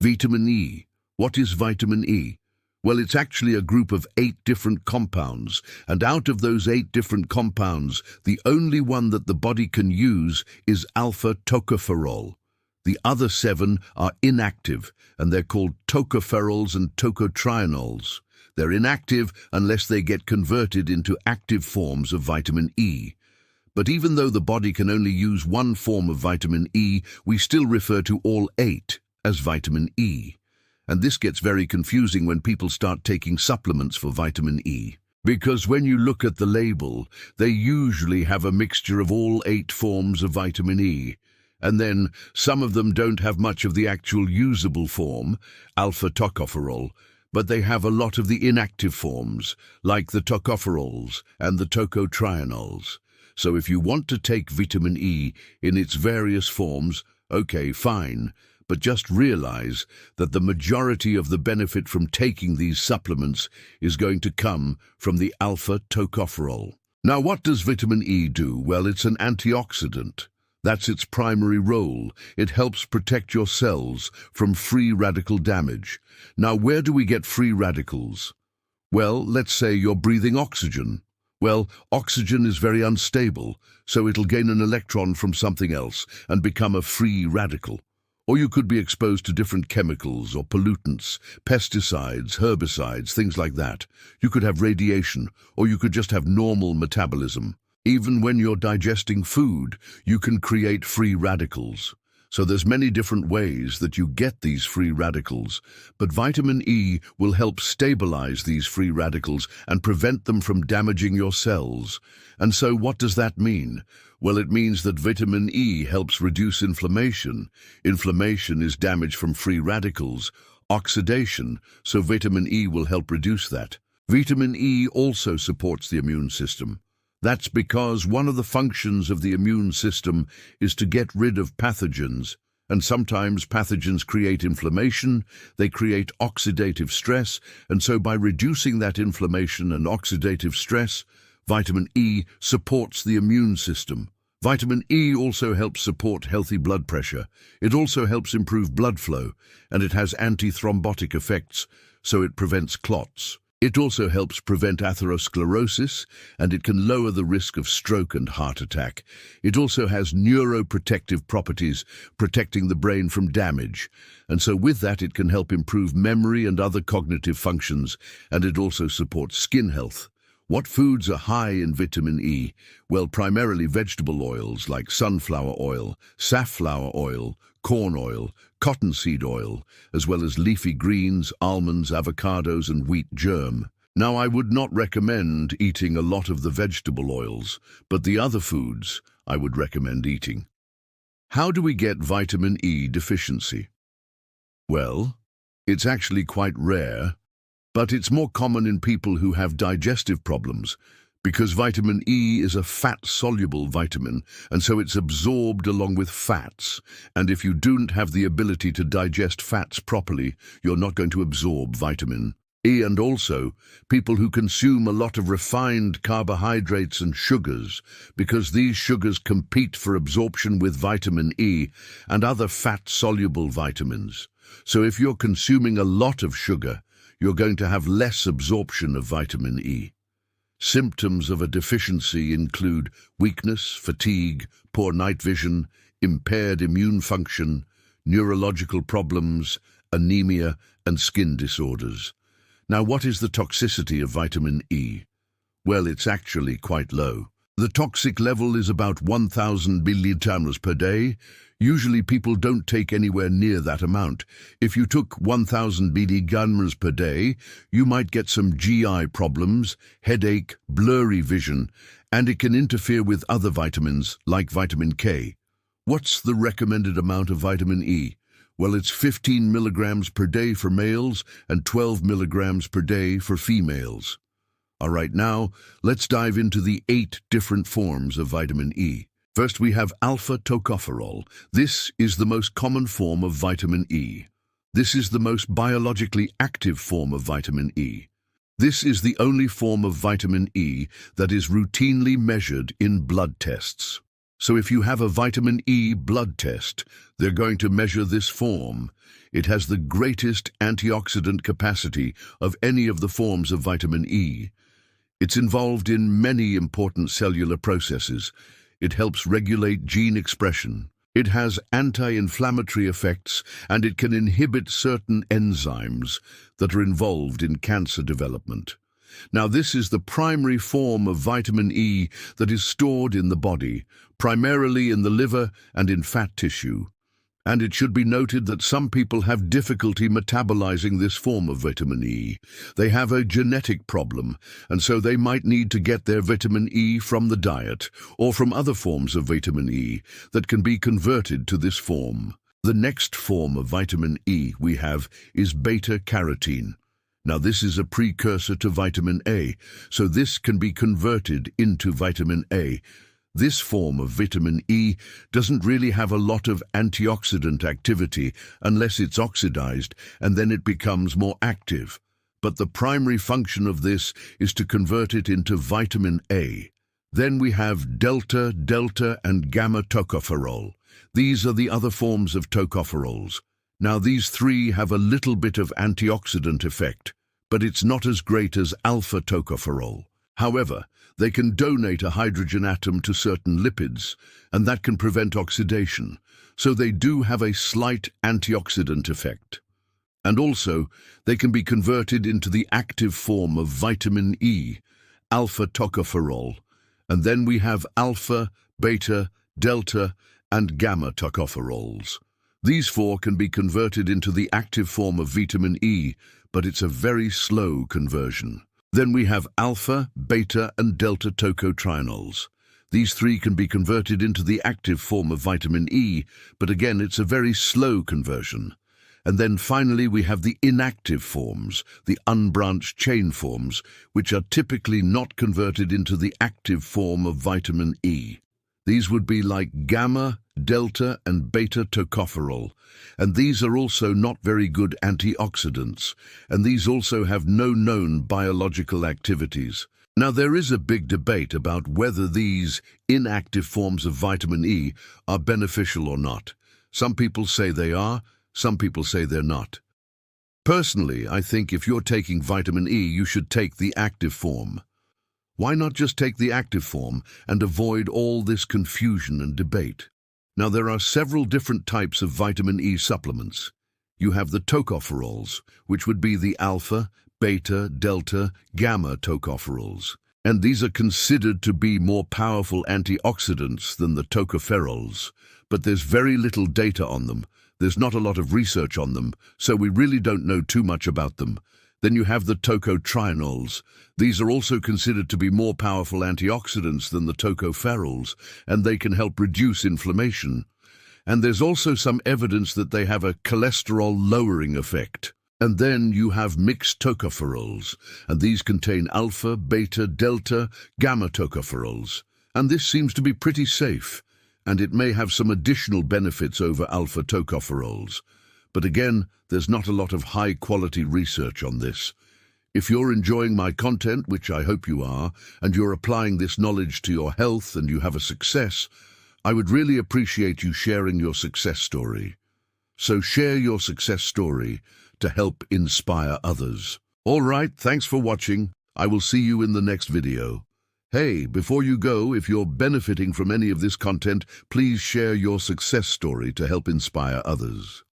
Vitamin E. What is vitamin E? Well, it's actually a group of 8 different compounds, and out of those 8 different compounds, the only one that the body can use is alpha tocopherol. The other 7 are inactive, and they're called tocopherols and tocotrienols. They're inactive unless they get converted into active forms of vitamin E. But even though the body can only use one form of vitamin E, we still refer to all 8 as vitamin E. And this gets very confusing when people start taking supplements for vitamin E. Because when you look at the label, they usually have a mixture of all 8 forms of vitamin E. And then some of them don't have much of the actual usable form, alpha tocopherol, but they have a lot of the inactive forms, like the tocopherols and the tocotrienols. So if you want to take vitamin E in its various forms, okay, fine, but just realize that the majority of the benefit from taking these supplements is going to come from the alpha tocopherol. Now, what does vitamin E do? Well, it's an antioxidant. That's its primary role. It helps protect your cells from free radical damage. Now, where do we get free radicals? Well, let's say you're breathing oxygen. Well, oxygen is very unstable, so it'll gain an electron from something else and become a free radical. Or you could be exposed to different chemicals or pollutants, pesticides, herbicides, things like that. You could have radiation, or you could just have normal metabolism. Even when you're digesting food, you can create free radicals. So there's many different ways that you get these free radicals, but vitamin E will help stabilize these free radicals and prevent them from damaging your cells. And so what does that mean? Well, it means that vitamin E helps reduce inflammation. Inflammation is damage from free radicals. Oxidation, so vitamin E will help reduce that. Vitamin E also supports the immune system. That's because one of the functions of the immune system is to get rid of pathogens, and sometimes pathogens create inflammation, they create oxidative stress, and so by reducing that inflammation and oxidative stress, vitamin E supports the immune system. Vitamin E also helps support healthy blood pressure. It also helps improve blood flow, and it has antithrombotic effects, so it prevents clots. It also helps prevent atherosclerosis, and it can lower the risk of stroke and heart attack. It also has neuroprotective properties, protecting the brain from damage. And so with that, it can help improve memory and other cognitive functions, and it also supports skin health. What foods are high in vitamin E? Well, primarily vegetable oils like sunflower oil, safflower oil, corn oil, cottonseed oil, as well as leafy greens, almonds, avocados, and wheat germ. Now, I would not recommend eating a lot of the vegetable oils, but the other foods I would recommend eating. How do we get vitamin E deficiency? Well, it's actually quite rare, but it's more common in people who have digestive problems, because vitamin E is a fat-soluble vitamin, and so it's absorbed along with fats. And if you don't have the ability to digest fats properly, you're not going to absorb vitamin E. And also, people who consume a lot of refined carbohydrates and sugars, because these sugars compete for absorption with vitamin E and other fat-soluble vitamins. So if you're consuming a lot of sugar, you're going to have less absorption of vitamin E. Symptoms of a deficiency include weakness, fatigue, poor night vision, impaired immune function, neurological problems, anemia, and skin disorders. Now, what is the toxicity of vitamin E? Well, it's actually quite low. The toxic level is about 1,000 milligrams per day. Usually people don't take anywhere near that amount. If you took 1,000 milligrams per day, you might get some GI problems, headache, blurry vision, and it can interfere with other vitamins like vitamin K. What's the recommended amount of vitamin E? Well, it's 15 milligrams per day for males and 12 milligrams per day for females. All right, now let's dive into the 8 different forms of vitamin E. First, we have alpha tocopherol. This is the most common form of vitamin E. This is the most biologically active form of vitamin E. This is the only form of vitamin E that is routinely measured in blood tests. So if you have a vitamin E blood test, they're going to measure this form. It has the greatest antioxidant capacity of any of the forms of vitamin E. It's involved in many important cellular processes. It helps regulate gene expression. It has anti-inflammatory effects, and it can inhibit certain enzymes that are involved in cancer development. Now, this is the primary form of vitamin E that is stored in the body, primarily in the liver and in fat tissue. And it should be noted that some people have difficulty metabolizing this form of vitamin E. They have a genetic problem, and so they might need to get their vitamin E from the diet or from other forms of vitamin E that can be converted to this form. The next form of vitamin E we have is beta-carotene. Now, this is a precursor to vitamin A, so this can be converted into vitamin A. This form of vitamin E doesn't really have a lot of antioxidant activity unless it's oxidized, and then it becomes more active. But the primary function of this is to convert it into vitamin A. Then we have delta, and gamma tocopherol. These are the other forms of tocopherols. Now, these three have a little bit of antioxidant effect, but it's not as great as alpha tocopherol. However, they can donate a hydrogen atom to certain lipids, and that can prevent oxidation, so they do have a slight antioxidant effect. And also, they can be converted into the active form of vitamin E, alpha tocopherol, and then we have alpha, beta, delta, and gamma tocopherols. These four can be converted into the active form of vitamin E, but it's a very slow conversion. Then we have alpha, beta, and delta tocotrienols. These three can be converted into the active form of vitamin E, but again, it's a very slow conversion. And then finally, we have the inactive forms, the unbranched chain forms, which are typically not converted into the active form of vitamin E. These would be like gamma, delta, and beta tocopherol, and these are also not very good antioxidants, and these also have no known biological activities. Now, there is a big debate about whether these inactive forms of vitamin E are beneficial or not. Some people say they are, some people say they're not. Personally, I think if you're taking vitamin E, you should take the active form. Why not just take the active form and avoid all this confusion and debate? Now, there are several different types of vitamin E supplements. You have the tocopherols, which would be the alpha, beta, delta, gamma tocopherols. And these are considered to be more powerful antioxidants than the tocopherols. But there's very little data on them. There's not a lot of research on them, so we really don't know too much about them. Then you have the tocotrienols. These are also considered to be more powerful antioxidants than the tocopherols, and they can help reduce inflammation. And there's also some evidence that they have a cholesterol-lowering effect. And then you have mixed tocopherols, and these contain alpha, beta, delta, gamma tocopherols. And this seems to be pretty safe, and it may have some additional benefits over alpha tocopherols. But again, there's not a lot of high-quality research on this. If you're enjoying my content, which I hope you are, and you're applying this knowledge to your health and you have a success, I would really appreciate you sharing your success story. So share your success story to help inspire others. All right, thanks for watching. I will see you in the next video. Hey, before you go, if you're benefiting from any of this content, please share your success story to help inspire others.